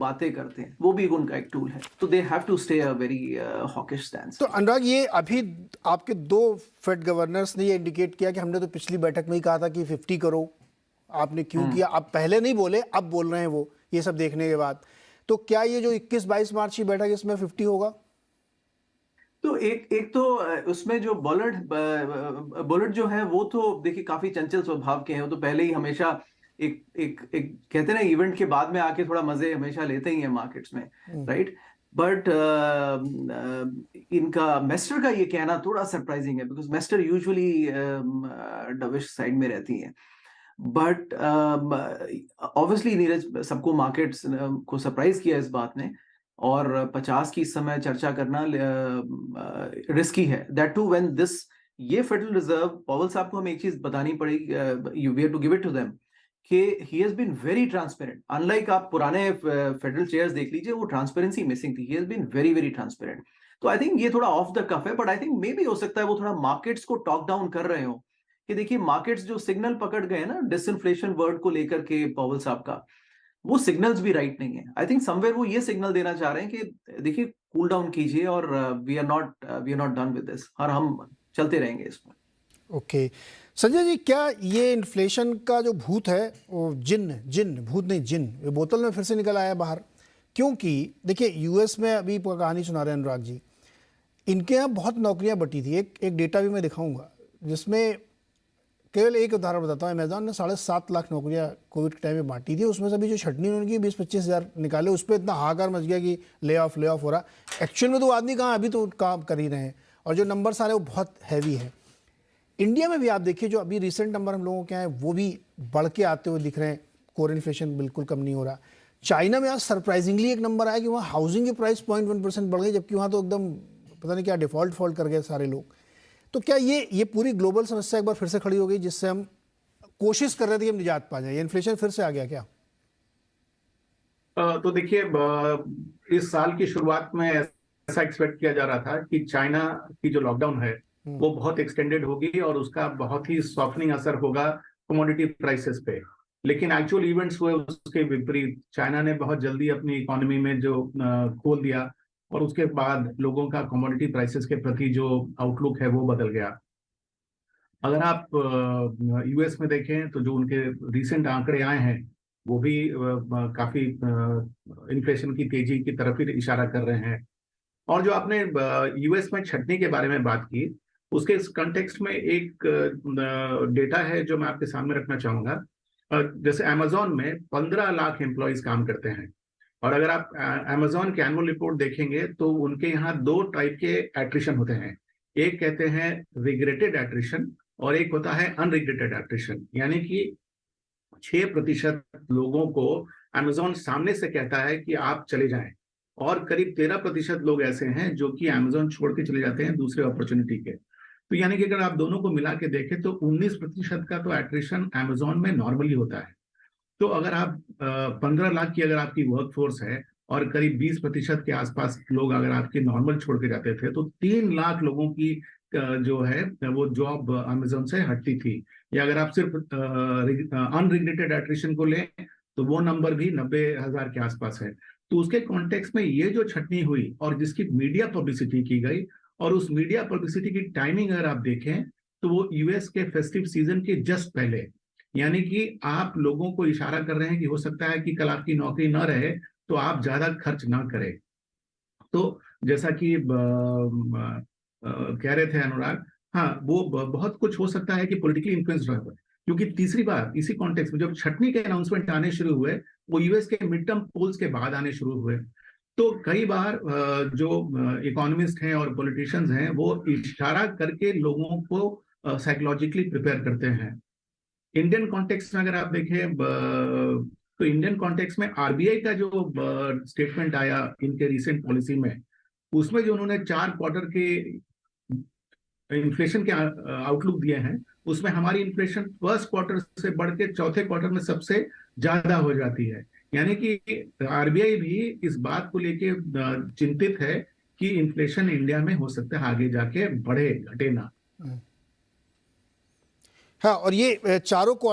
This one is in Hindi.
बातें करते हैं, वो भी उनका एक टूल है। तो they have to stay a very hawkish stand. तो अनुराग, ये अभी आपके दो फेड गवर्नर्स ने ये इंडिकेट किया कि हमने तो पिछली बैठक में ही कहा था कि 50 करो, आपने क्यों किया? आप पहले नहीं बोले, अब बोल रहे हैं वो, ये सब देखने के बाद। तो क्या ये जो 21-22 मार्च की बैठक इसमें 50 होगा? तो एक तो उसमें जो बुलेट जो है वो तो देखिए काफी चंचल स्वभाव के हैं। वो तो पहले ही हमेशा एक एक एक कहते हैं ना, इवेंट के बाद में आके थोड़ा मजे हमेशा लेते ही हैं मार्केट्स में, राइट। बट इनका मेस्टर का ये कहना थोड़ा सरप्राइजिंग है, बिकॉज मेस्टर यूजुअली डविश साइड में रहती हैं। बट ऑब्वियसली नीरज, सबको मार्केट्स को सरप्राइज किया इस बात ने, और 50 की इस समय चर्चा करना रिस्की है। दैट टू व्हेन दिस, ये फेडरल रिजर्व, पॉवेल साहब को हमें एक चीज बतानी पड़ेगी, you we have to give it to them, कि he has been very transparent. Unlike आप पुराने फेडरल चेयर्स देख लीजिए, वो ट्रांसपेरेंसी मिसिंग थी। He has been very very transparent. तो आई थिंक ये थोड़ा ऑफ द कफ है, but I think may be हो सकता है वो थोड़ा मार्केट्स को टॉक डाउन कर रहे हो, कि देखिए मार्केट्स जो सिग्नल पकड़ गए ना डिसइंफ्लेशन वर्ड को लेकर के पॉवेल साहब का, वो सिग्नल्स भी राइट नहीं है। आई थिंक समवेयर वो ये सिग्नल देना चाह रहे हैं कि देखिए कूल डाउन कीजिए, और we are not done with this, और हम चलते रहेंगे इसमें। ओके संजय जी, क्या ये इन्फ्लेशन का जो भूत है, वो भूत नहीं जिन, ये बोतल में फिर से निकल आया बाहर? क्योंकि देखिए यूएस में अभी कहानी सुना रहे हैं अनुराग जी, इनके यहाँ बहुत नौकरियां बटी थी। एक डेटा भी मैं दिखाऊंगा, जिसमें केवल एक उदाहरण बताता हूँ। अमेजॉन ने 7.5 लाख नौकरियां कोविड के टाइम में बांटी थी। उसमें से अभी जो छटनी उन्होंने की 20-25 हज़ार निकाले, उस पर इतना हाहाकार मच गया कि ले ऑफ हो रहा। एक्चुअल में तो आदमी कहाँ, अभी तो काम कर ही रहे हैं, और जो नंबर्स आ रहे हैं वो बहुत हैवी है। इंडिया में भी आप देखिए, जो अभी रिसेंट नंबर हम लोगों के हैं वो भी बढ़ के आते हुए दिख रहे हैं। कोर इन्फ्लेशन बिल्कुल कम नहीं हो रहा। चाइना में आज सरप्राइजिंगली एक नंबर आया कि वहाँ हाउसिंग की प्राइस 0.1% बढ़ गई, जबकि वहाँ तो एकदम पता नहीं क्या डिफॉल्ट कर गए सारे लोग। तो क्या ये पूरी ग्लोबल समस्या एक बार फिर से खड़ी हो गई, जिससे हम कोशिश कर रहे थे कि हम निजात पा जाए? ये इन्फ्लेशन फिर से आ गया क्या? तो देखिए, इस साल की शुरुआत में ऐसा एक्सपेक्ट किया जा रहा था कि चाइना की जो लॉकडाउन है वो बहुत एक्सटेंडेड होगी और उसका बहुत ही सॉफ्टनिंग असर होगा कमोडिटी प्राइसेस पे। लेकिन एक्चुअल इवेंट्स हुए उसके विपरीत। चाइना ने बहुत जल्दी अपनी इकोनॉमी में जो खोल दिया, और उसके बाद लोगों का कमोडिटी प्राइसेस के प्रति जो आउटलुक है वो बदल गया। अगर आप यूएस में देखें तो जो उनके रिसेंट आंकड़े आए हैं वो भी काफी इन्फ्लेशन की तेजी की तरफ ही इशारा कर रहे हैं। और जो आपने यूएस में छटनी के बारे में बात की, उसके इस कंटेक्स्ट में एक डेटा है जो मैं आपके सामने रखना चाहूंगा। जैसे अमेजोन में 15 लाख एम्प्लॉयज काम करते हैं, और अगर आप अमेजोन के एनुअल रिपोर्ट देखेंगे तो उनके यहाँ 2 टाइप के एट्रिशन होते हैं। एक कहते हैं रिग्रेटेड एट्रिशन, और एक होता है अनरिग्रेटेड एट्रिशन। यानी कि 6% लोगों को अमेजोन सामने से कहता है कि आप चले जाएं, और करीब 13% लोग ऐसे हैं जो कि अमेजोन छोड़ के चले जाते हैं दूसरे अपॉर्चुनिटी के। तो यानी कि अगर आप दोनों को मिला के देखें तो 19% का तो एट्रिशन अमेजोन में नॉर्मली होता है। तो अगर आप 15 लाख की अगर आपकी वर्कफोर्स है और करीब 20% के आसपास लोग अगर आपके नॉर्मल छोड़ के जाते थे, तो 3 लाख लोगों की जो है वो जॉब अमेजोन से हटती थी। या अगर आप सिर्फ अनरिग्रेटेड एट्रिशन को लें तो वो नंबर भी 90,000 के आसपास है। तो उसके कॉन्टेक्स्ट में ये जो छटनी हुई और जिसकी मीडिया पब्लिसिटी की गई, और उस मीडिया पब्लिसिटी की टाइमिंग अगर आप देखें तो वो यूएस के फेस्टिव सीजन के जस्ट पहले, यानी कि आप लोगों को इशारा कर रहे हैं कि हो सकता है कि कल आपकी नौकरी ना रहे तो आप ज्यादा खर्च ना करें। तो जैसा कि कह रहे थे अनुराग, हाँ वो बहुत कुछ हो सकता है कि पॉलिटिकली इन्फ्लुएंस रहा है। क्योंकि तीसरी बार इसी कॉन्टेक्स्ट में जब छटनी के अनाउंसमेंट आने शुरू हुए, वो यूएस के मिड टर्म पोल्स के बाद आने शुरू हुए। तो कई बार जो इकोनॉमिस्ट हैं और पॉलिटिशियंस हैं वो इशारा करके लोगों को साइकोलॉजिकली प्रिपेयर करते हैं। इंडियन कॉन्टेक्स्ट में अगर आप देखें तो इंडियन कॉन्टेक्स्ट में आरबीआई का जो स्टेटमेंट आया इनके रिसेंट पॉलिसी में, उसमें जो उन्होंने 4 क्वार्टर के इन्फ्लेशन के आउटलुक दिए हैं, उसमें हमारी इन्फ्लेशन फर्स्ट क्वार्टर से बढ़ के चौथे क्वार्टर में सबसे ज्यादा हो जाती है। यानी कि आरबीआई भी इस बात को लेके चिंतित है कि इन्फ्लेशन इंडिया में हो सकता है आगे जाके बढ़े, घटे ना। हाँ, और ये चारों क्वार्टर